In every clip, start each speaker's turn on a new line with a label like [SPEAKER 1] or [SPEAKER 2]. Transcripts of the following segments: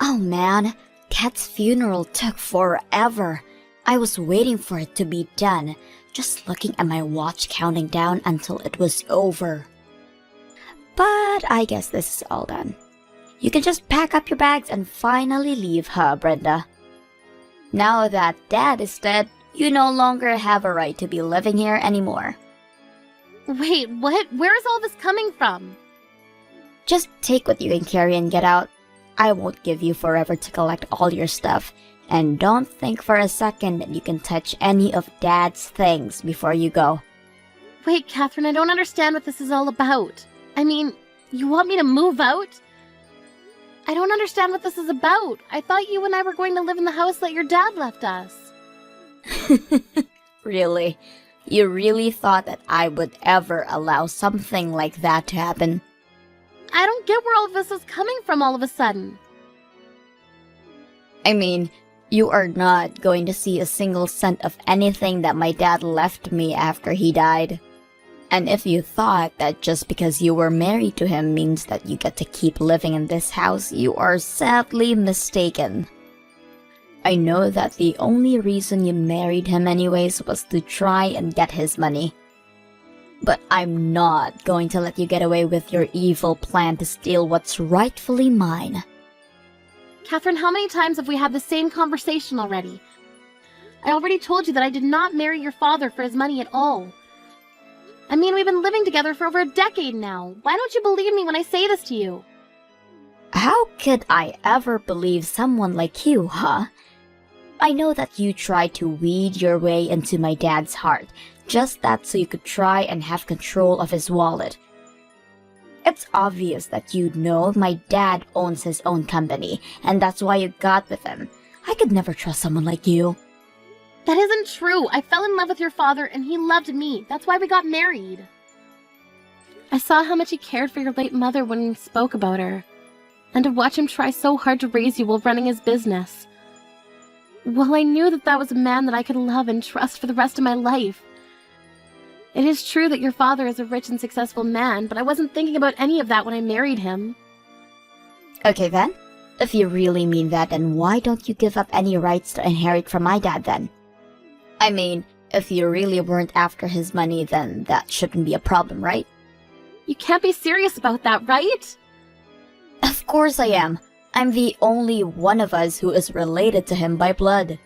[SPEAKER 1] Oh man, Kat's funeral took forever. I was waiting for it to be done, just looking at my watch counting down until it was over. But I guess this is all done. You can just pack up your bags and finally leave, huh, Brenda? Now that Dad is dead, you no longer have a right to be living here anymore.
[SPEAKER 2] Wait, what? Where is all this coming from?
[SPEAKER 1] Just take what you can carry and get out. I won't give you forever to collect all your stuff, and don't think for a second that you can touch any of Dad's things before you go.
[SPEAKER 2] Wait, Catherine, I don't understand what this is all about. I mean, you want me to move out? I don't understand what this is about. I thought you and I were going to live in the house that your dad left us.
[SPEAKER 1] Really? You really thought that I would ever allow something like that to happen?
[SPEAKER 2] I don't get where all of this is coming from all of a sudden.
[SPEAKER 1] I mean, you are not going to see a single cent of anything that my dad left me after he died. And if you thought that just because you were married to him means that you get to keep living in this house, you are sadly mistaken. I know that the only reason you married him anyways was to try and get his money. But I'm not going to let you get away with your evil plan to steal what's rightfully mine.
[SPEAKER 2] Catherine, how many times have we had the same conversation already? I already told you that I did not marry your father for his money at all. I mean, we've been living together for over a decade now. Why don't you believe me when I say this to you?
[SPEAKER 1] How could I ever believe someone like you, huh? I know that you tried to weed your way into my dad's heart, just that so you could try and have control of his wallet. It's obvious that you know my dad owns his own company, and that's why you got with him. I could never trust someone like you.
[SPEAKER 2] That isn't true. I fell in love with your father and he loved me. That's why we got married. I saw how much he cared for your late mother when he spoke about her. And to watch him try so hard to raise you while running his business. Well, I knew that that was a man that I could love and trust for the rest of my life. It is true that your father is a rich and successful man, but I wasn't thinking about any of that when I married him.
[SPEAKER 1] Okay then, if you really mean that, then why don't you give up any rights to inherit from my dad then? I mean, if you really weren't after his money, then that shouldn't be a problem, right?
[SPEAKER 2] You can't be serious about that, right?
[SPEAKER 1] Of course I am. I'm the only one of us who is related to him by blood.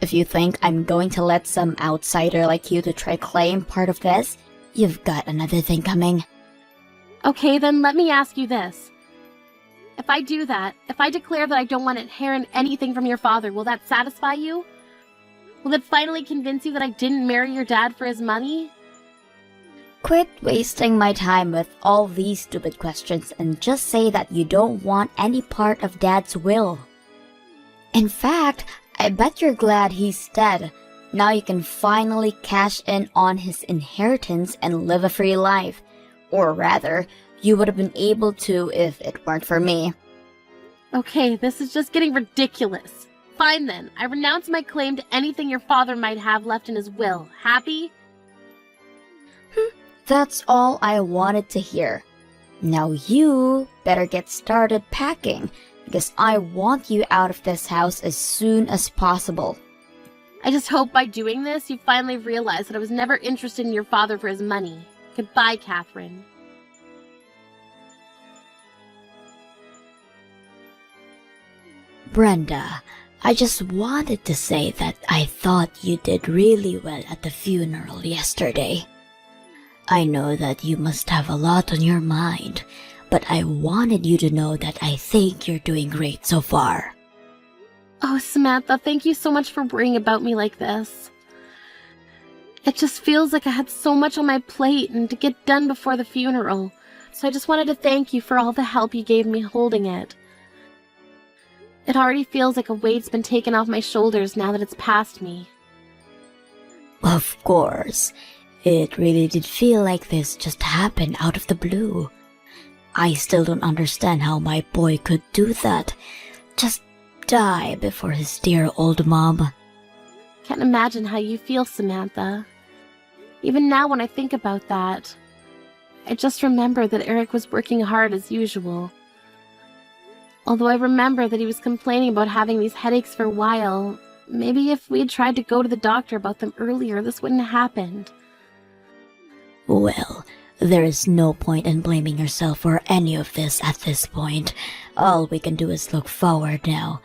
[SPEAKER 1] If you think I'm going to let some outsider like you to try claim part of this, you've got another thing coming.
[SPEAKER 2] Okay, then let me ask you this. If I do that, if I declare that I don't want to inherit anything from your father, will that satisfy you? Will it finally convince you that I didn't marry your dad for his money?
[SPEAKER 1] Quit wasting my time with all these stupid questions and just say that you don't want any part of Dad's will. In fact, I bet you're glad he's dead. Now you can finally cash in on his inheritance and live a free life. Or rather, you would have been able to if it weren't for me.
[SPEAKER 2] Okay, this is just getting ridiculous. Fine then, I renounce my claim to anything your father might have left in his will. Happy?
[SPEAKER 1] That's all I wanted to hear. Now you better get started packing, because I want you out of this house as soon as possible.
[SPEAKER 2] I just hope by doing this, you finally realize that I was never interested in your father for his money. Goodbye, Catherine.
[SPEAKER 1] Brenda, I just wanted to say that I thought you did really well at the funeral yesterday. I know that you must have a lot on your mind, but I wanted you to know that I think you're doing great so far.
[SPEAKER 2] Oh, Samantha, thank you so much for worrying about me like this. It just feels like I had so much on my plate and to get done before the funeral. So I just wanted to thank you for all the help you gave me holding it. It already feels like a weight's been taken off my shoulders now that it's past me.
[SPEAKER 1] Of course. It really did feel like this just happened out of the blue. I still don't understand how my boy could do that. Just die before his dear old mom.
[SPEAKER 2] Can't imagine how you feel, Samantha. Even now when I think about that, I just remember that Eric was working hard as usual. Although I remember that he was complaining about having these headaches for a while. Maybe if we had tried to go to the doctor about them earlier, this wouldn't have happened.
[SPEAKER 1] Well, there is no point in blaming yourself for any of this at this point. All we can do is look forward now.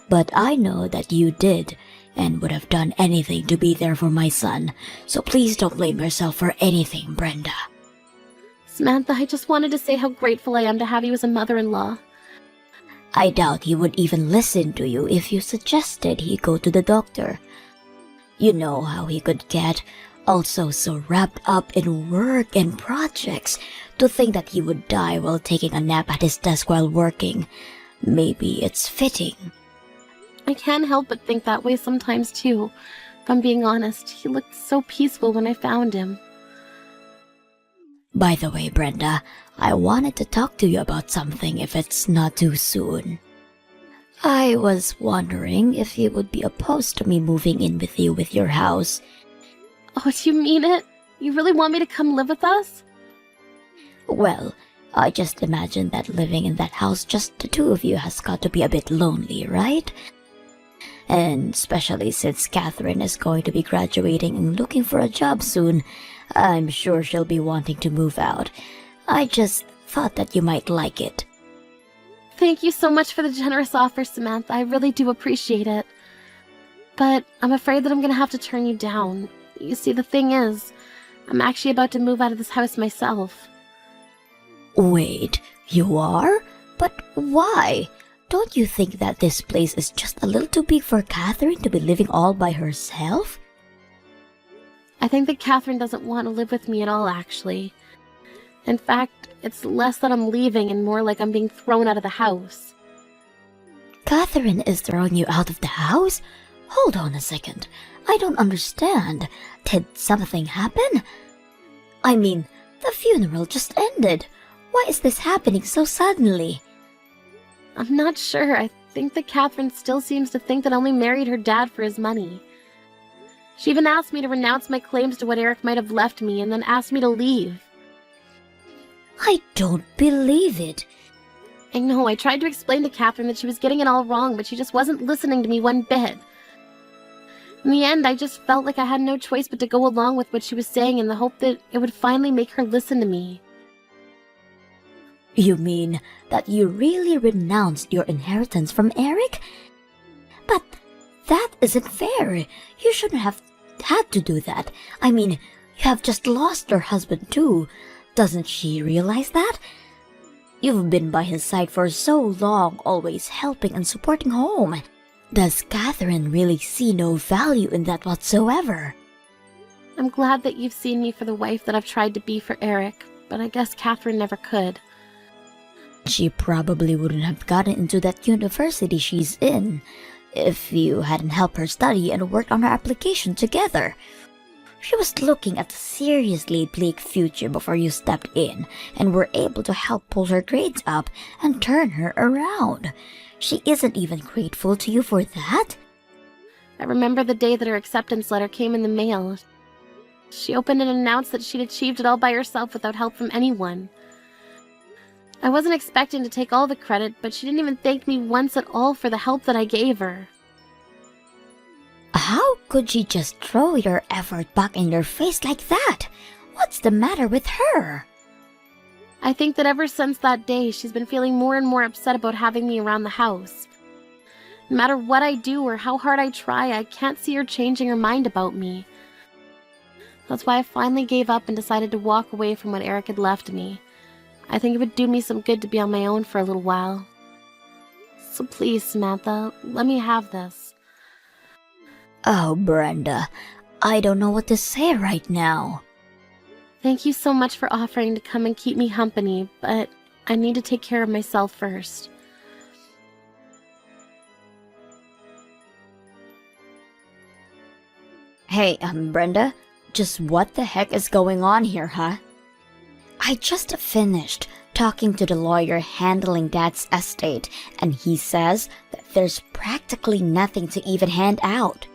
[SPEAKER 1] But I know that you did, and would have done anything to be there for my son, so please don't blame yourself for anything, Brenda.
[SPEAKER 2] Samantha, I just wanted to say how grateful I am to have you as a mother-in-law.
[SPEAKER 1] I doubt he would even listen to you if you suggested he go to the doctor. You know how he could get, also so wrapped up in work and projects, to think that he would die while taking a nap at his desk while working. Maybe it's fitting.
[SPEAKER 2] I can't help but think that way sometimes too. If I'm being honest, he looked so peaceful when I found him.
[SPEAKER 1] By the way, Brenda, I wanted to talk to you about something if it's not too soon. I was wondering if you would be opposed to me moving in with you with your house.
[SPEAKER 2] Oh, do you mean it? You really want me to come live with us?
[SPEAKER 1] Well, I just imagine that living in that house just the two of you has got to be a bit lonely, right? And especially since Catherine is going to be graduating and looking for a job soon, I'm sure she'll be wanting to move out. I just thought that you might like it.
[SPEAKER 2] Thank you so much for the generous offer, Samantha. I really do appreciate it. But I'm afraid that I'm going to have to turn you down. You see, the thing is, I'm actually about to move out of this house myself.
[SPEAKER 1] Wait, you are? But why? Don't you think that this place is just a little too big for Catherine to be living all by herself?
[SPEAKER 2] I think that Catherine doesn't want to live with me at all, actually. In fact, it's less that I'm leaving and more like I'm being thrown out of the house.
[SPEAKER 1] Catherine is throwing you out of the house? Hold on a second. I don't understand. Did something happen? I mean, the funeral just ended. Why is this happening so suddenly?
[SPEAKER 2] I'm not sure. I think that Catherine still seems to think that I only married her dad for his money. She even asked me to renounce my claims to what Eric might have left me and then asked me to leave.
[SPEAKER 1] I don't believe it.
[SPEAKER 2] I know, I tried to explain to Catherine that she was getting it all wrong, but she just wasn't listening to me one bit. In the end, I just felt like I had no choice but to go along with what she was saying in the hope that it would finally make her listen to me.
[SPEAKER 1] You mean that you really renounced your inheritance from Eric? But that isn't fair. You shouldn't have had to do that. I mean, you have just lost your husband too. Doesn't she realize that? You've been by his side for so long, always helping and supporting home. Does Catherine really see no value in that whatsoever?
[SPEAKER 2] I'm glad that you've seen me for the wife that I've tried to be for Eric, but I guess Catherine never could.
[SPEAKER 1] She probably wouldn't have gotten into that university she's in if you hadn't helped her study and worked on her application together. She was looking at a seriously bleak future before you stepped in and were able to help pull her grades up and turn her around. She isn't even grateful to you for that?
[SPEAKER 2] I remember the day that her acceptance letter came in the mail. She opened and announced that she'd achieved it all by herself without help from anyone. I wasn't expecting to take all the credit, but she didn't even thank me once at all for the help that I gave her.
[SPEAKER 1] How could she just throw your effort back in your face like that? What's the matter with her?
[SPEAKER 2] I think that ever since that day, she's been feeling more and more upset about having me around the house. No matter what I do or how hard I try, I can't see her changing her mind about me. That's why I finally gave up and decided to walk away from what Eric had left me. I think it would do me some good to be on my own for a little while. So please, Samantha, let me have this.
[SPEAKER 1] Oh, Brenda, I don't know what to say right now.
[SPEAKER 2] Thank you so much for offering to come and keep me company, but I need to take care of myself first.
[SPEAKER 1] Hey, Brenda, just what the heck is going on here, huh? I just finished talking to the lawyer handling Dad's estate, and he says that there's practically nothing to even hand out.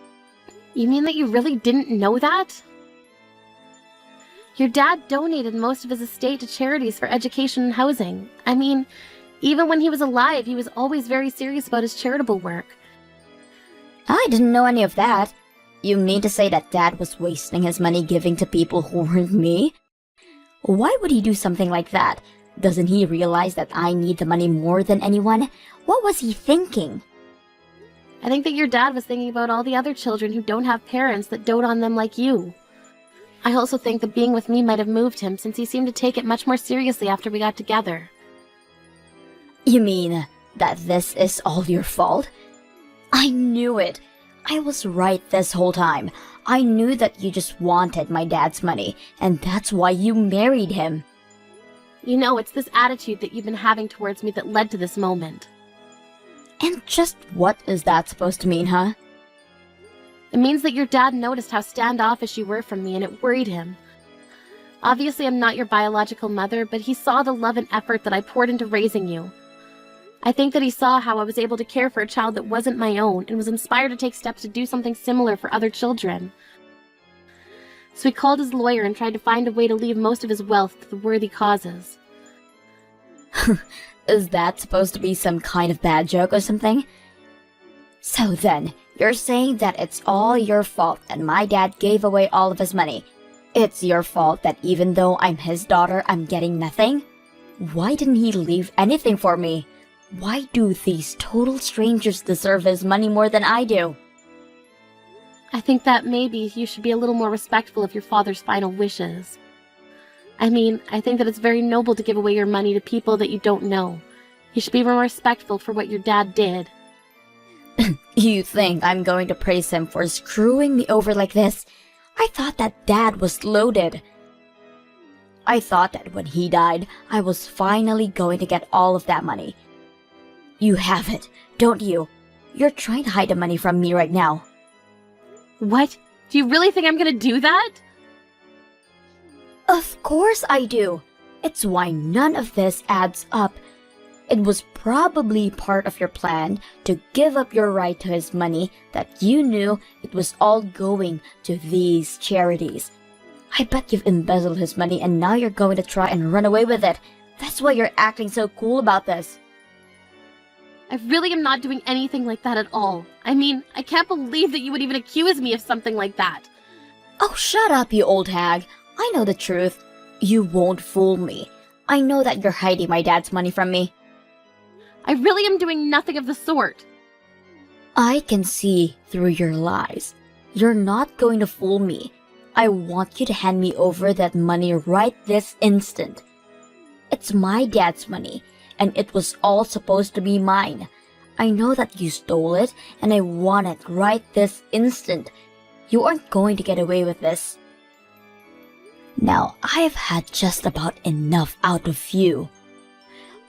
[SPEAKER 2] You mean that you really didn't know that? Your dad donated most of his estate to charities for education and housing. I mean, Even when he was alive, he was always very serious about his charitable work.
[SPEAKER 1] I didn't know any of that. You mean to say that Dad was wasting his money giving to people who weren't me? Why would he do something like that? Doesn't he realize that I need the money more than anyone? What was he thinking?
[SPEAKER 2] I think that your dad was thinking about all the other children who don't have parents that dote on them like you. I also think that being with me might have moved him, since he seemed to take it much more seriously after we got together.
[SPEAKER 1] You mean that this is all your fault? I knew it. I was right this whole time. I knew that you just wanted my dad's money, and that's why you married him.
[SPEAKER 2] You know, it's this attitude that you've been having towards me that led to this moment.
[SPEAKER 1] And just what is that supposed to mean, huh?
[SPEAKER 2] It means that your dad noticed how standoffish you were from me, and it worried him. Obviously, I'm not your biological mother, but he saw the love and effort that I poured into raising you. I think that he saw how I was able to care for a child that wasn't my own, and was inspired to take steps to do something similar for other children. So he called his lawyer and tried to find a way to leave most of his wealth to the worthy causes.
[SPEAKER 1] Is that supposed to be some kind of bad joke or something? So then, you're saying that it's all your fault that my dad gave away all of his money. It's your fault that even though I'm his daughter, I'm getting nothing? Why didn't he leave anything for me? Why do these total strangers deserve his money more than I do?
[SPEAKER 2] I think that maybe you should be a little more respectful of your father's final wishes. I mean, I think that it's very noble to give away your money to people that you don't know. You should be more respectful for what your dad did.
[SPEAKER 1] You think I'm going to praise him for screwing me over like this? I thought that Dad was loaded. I thought that when he died, I was finally going to get all of that money. You have it, don't you? You're trying to hide the money from me right now.
[SPEAKER 2] What? Do you really think I'm gonna do that?
[SPEAKER 1] Of course I do. It's why none of this adds up. It was probably part of your plan to give up your right to his money that you knew it was all going to these charities. I bet you've embezzled his money and now you're going to try and run away with it. That's why you're acting so cool about this.
[SPEAKER 2] I really am not doing anything like that at all. I mean, I can't believe that you would even accuse me of something like that.
[SPEAKER 1] Oh, shut up, you old hag. I know the truth. You won't fool me. I know that you're hiding my dad's money from me.
[SPEAKER 2] I really am doing nothing of the sort.
[SPEAKER 1] I can see through your lies. You're not going to fool me. I want you to hand me over that money right this instant. It's my dad's money, and it was all supposed to be mine. I know that you stole it, and I want it right this instant. You aren't going to get away with this. Now, I've had just about enough out of you.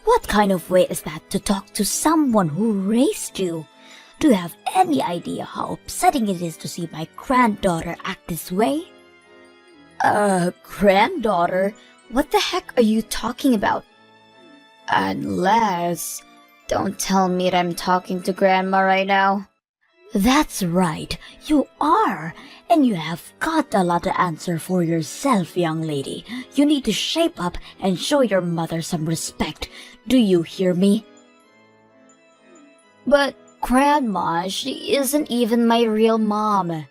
[SPEAKER 1] What kind of way is that to talk to someone who raised you? Do you have any idea how upsetting it is to see my granddaughter act this way? Granddaughter? What the heck are you talking about? Unless... Don't tell me that I'm talking to Grandma right now. That's right, you are. And you have got a lot to answer for yourself, young lady. You need to shape up and show your mother some respect. Do you hear me? But, Grandma, she isn't even my real mom.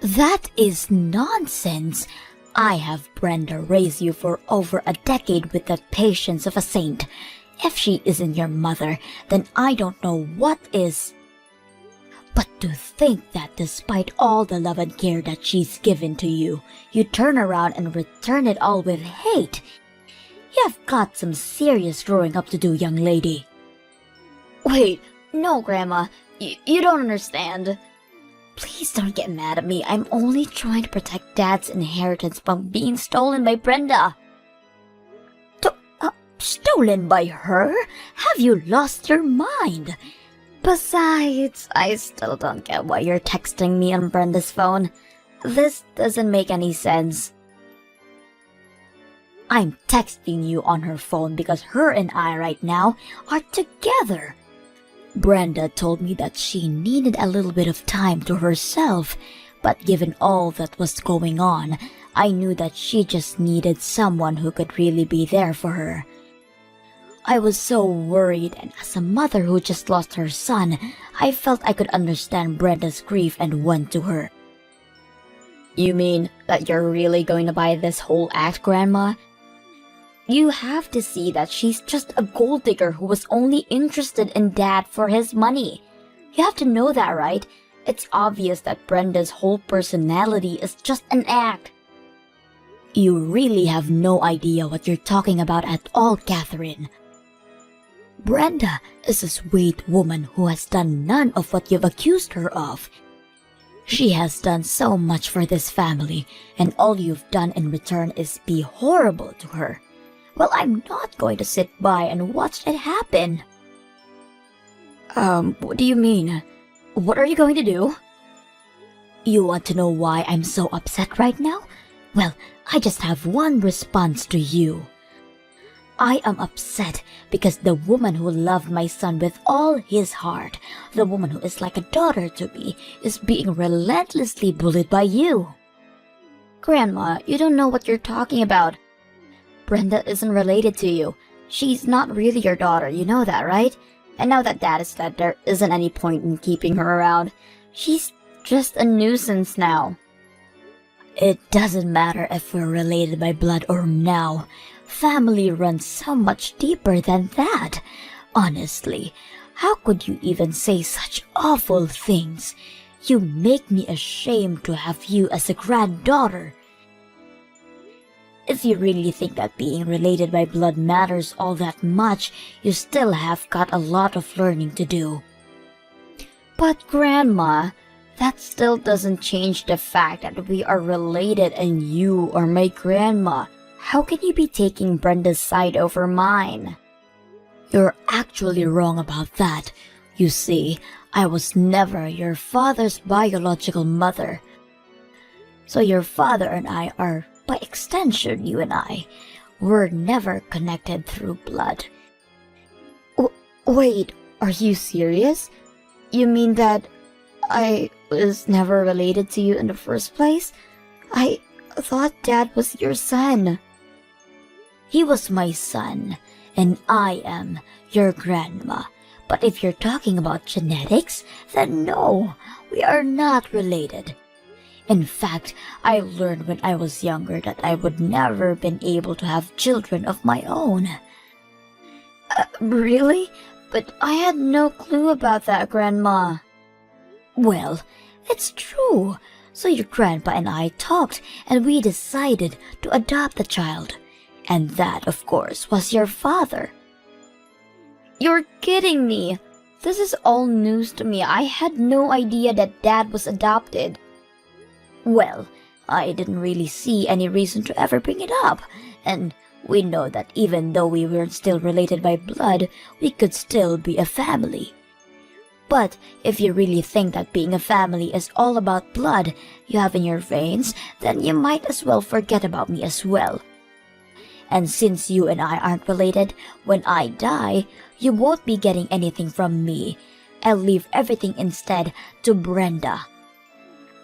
[SPEAKER 1] That is nonsense. I have Brenda raise you for over a decade with the patience of a saint. If she isn't your mother, then I don't know what is. But to think that despite all the love and care that she's given to you, you turn around and return it all with hate. You've got some serious growing up to do, young lady. Wait, no, Grandma. You don't understand. Please don't get mad at me. I'm only trying to protect Dad's inheritance from being stolen by Brenda. Stolen by her? Have you lost your mind? Besides, I still don't get why you're texting me on Brenda's phone. This doesn't make any sense. I'm texting you on her phone because her and I right now are together. Brenda told me that she needed a little bit of time to herself, but given all that was going on, I knew that she just needed someone who could really be there for her. I was so worried, and as a mother who just lost her son, I felt I could understand Brenda's grief and went to her. You mean that you're really going to buy this whole act, Grandma? You have to see that she's just a gold digger who was only interested in Dad for his money. You have to know that, right? It's obvious that Brenda's whole personality is just an act. You really have no idea what you're talking about at all, Catherine. Brenda is a sweet woman who has done none of what you've accused her of. She has done so much for this family, and all you've done in return is be horrible to her. Well, I'm not going to sit by and watch it happen. What do you mean? What are you going to do? You want to know why I'm so upset right now? Well, I just have one response to you. I am upset because the woman who loved my son with all his heart, the woman who is like a daughter to me, is being relentlessly bullied by you. Grandma, you don't know what you're talking about. Brenda isn't related to you. She's not really your daughter, you know that, right? And now that Dad is dead, there isn't any point in keeping her around. She's just a nuisance now. It doesn't matter if we're related by blood or now. Family runs so much deeper than that. Honestly, how could you even say such awful things? You make me ashamed to have you as a granddaughter. If you really think that being related by blood matters all that much, you still have got a lot of learning to do. But Grandma, that still doesn't change the fact that we are related and you are my grandma. How can you be taking Brenda's side over mine? You're actually wrong about that. You see, I was never your father's biological mother. So your father and I are, by extension, you and I, were never connected through blood. Wait, are you serious? You mean that I was never related to you in the first place? I thought Dad was your son. He was my son, and I am your grandma. But if you're talking about genetics, then no, we are not related. In fact, I learned when I was younger that I would never been able to have children of my own. Really? But I had no clue about that, Grandma. Well, it's true. So your grandpa and I talked, and we decided to adopt the child. And that, of course, was your father. You're kidding me. This is all news to me. I had no idea that Dad was adopted. Well, I didn't really see any reason to ever bring it up. And we know that even though we weren't still related by blood, we could still be a family. But if you really think that being a family is all about blood you have in your veins, then you might as well forget about me as well. And since you and I aren't related, when I die, you won't be getting anything from me. I'll leave everything instead to Brenda.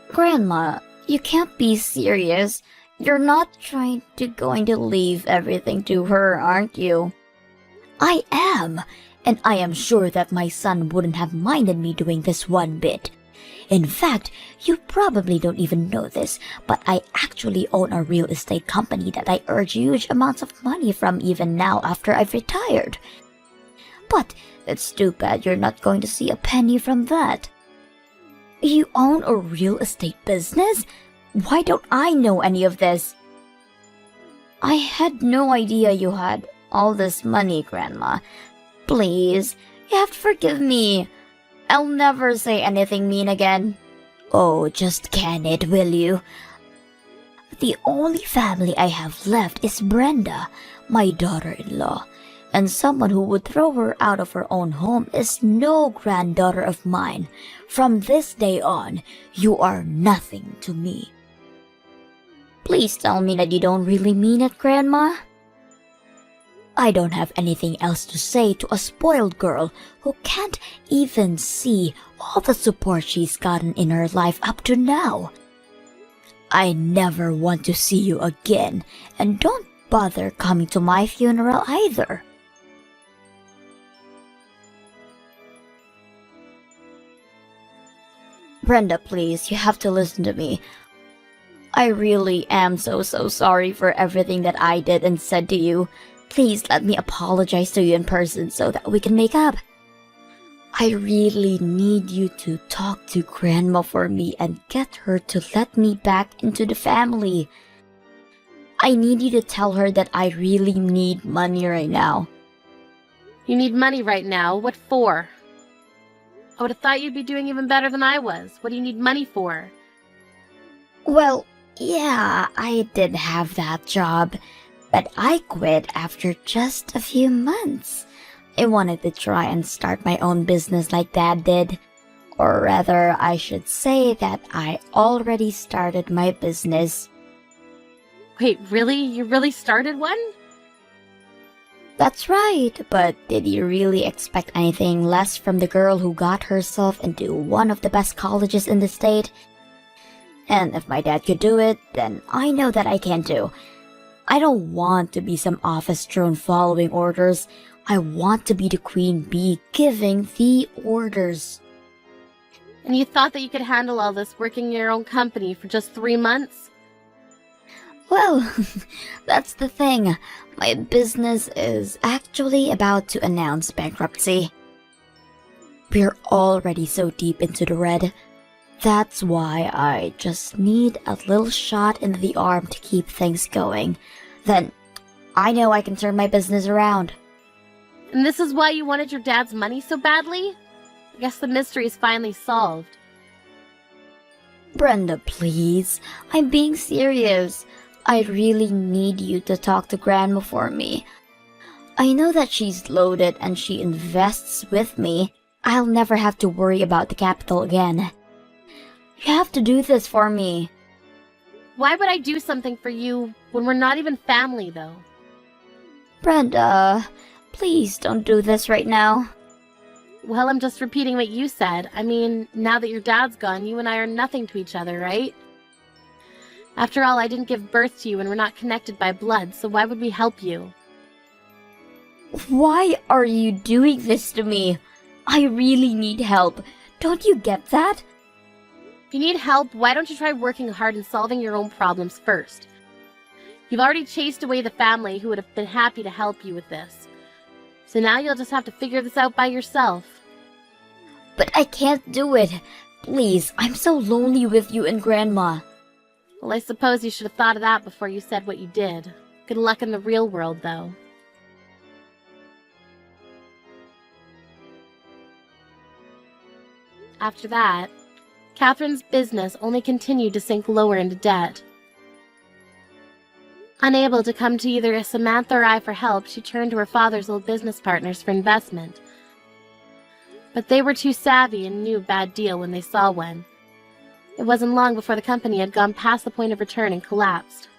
[SPEAKER 1] Grandma, you can't be serious. You're not going to leave everything to her, aren't you? I am, and I am sure that my son wouldn't have minded me doing this one bit. In fact, you probably don't even know this, but I actually own a real estate company that I earn huge amounts of money from even now after I've retired. But it's too bad you're not going to see a penny from that. You own a real estate business? Why don't I know any of this? I had no idea you had all this money, Grandma. Please, you have to forgive me. I'll never say anything mean again. Oh, just can it, will you? The only family I have left is Brenda, my daughter-in-law, and someone who would throw her out of her own home is no granddaughter of mine. From this day on, you are nothing to me. Please tell me that you don't really mean it, Grandma. I don't have anything else to say to a spoiled girl who can't even see all the support she's gotten in her life up to now. I never want to see you again, and don't bother coming to my funeral either. Brenda, please, you have to listen to me. I really am so sorry for everything that I did and said to you. Please let me apologize to you in person so that we can make up. I really need you to talk to Grandma for me and get her to let me back into the family. I need you to tell her that I really need money right now.
[SPEAKER 2] You need money right now? What for? I would have thought you'd be doing even better than I was. What do you need money for?
[SPEAKER 1] Well, yeah, I did have that job, but I quit after just a few months. I wanted to try and start my own business like Dad did. Or rather, I should say that I already started my business.
[SPEAKER 2] Wait, really? You really started one?
[SPEAKER 1] That's right, but did you really expect anything less from the girl who got herself into one of the best colleges in the state? And if my dad could do it, then I know that I can too. I don't want to be some office drone following orders. I want to be the queen bee giving the orders.
[SPEAKER 2] And you thought that you could handle all this working in your own company for just 3 months?
[SPEAKER 1] Well, that's the thing. My business is actually about to announce bankruptcy. We're already so deep into the red. That's why I just need a little shot in the arm to keep things going. Then, I know I can turn my business around.
[SPEAKER 2] And this is why you wanted your dad's money so badly? I guess the mystery is finally solved.
[SPEAKER 1] Brenda, please. I'm being serious. I really need you to talk to Grandma for me. I know that she's loaded and she invests with me. I'll never have to worry about the capital again. You have to do this for me.
[SPEAKER 2] Why would I do something for you when we're not even family, though?
[SPEAKER 1] Brenda, please don't do this right now.
[SPEAKER 2] Well, I'm just repeating what you said. I mean, now that your dad's gone, you and I are nothing to each other, right? After all, I didn't give birth to you and we're not connected by blood, so why would we help you?
[SPEAKER 1] Why are you doing this to me? I really need help. Don't you get that?
[SPEAKER 2] If you need help, why don't you try working hard and solving your own problems first? You've already chased away the family who would have been happy to help you with this. So now you'll just have to figure this out by yourself.
[SPEAKER 1] But I can't do it. Please, I'm so lonely with you and Grandma.
[SPEAKER 2] Well, I suppose you should have thought of that before you said what you did. Good luck in the real world, though. After that, Catherine's business only continued to sink lower into debt. Unable to come to either Samantha or I for help, she turned to her father's old business partners for investment. But they were too savvy and knew a bad deal when they saw one. It wasn't long before the company had gone past the point of return and collapsed.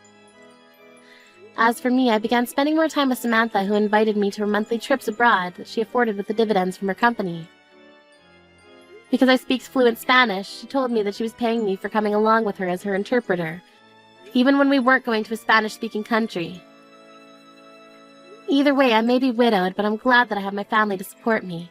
[SPEAKER 2] As for me, I began spending more time with Samantha, who invited me to her monthly trips abroad that she afforded with the dividends from her company. Because I speak fluent Spanish, she told me that she was paying me for coming along with her as her interpreter, even when we weren't going to a Spanish-speaking country. Either way, I may be widowed, but I'm glad that I have my family to support me.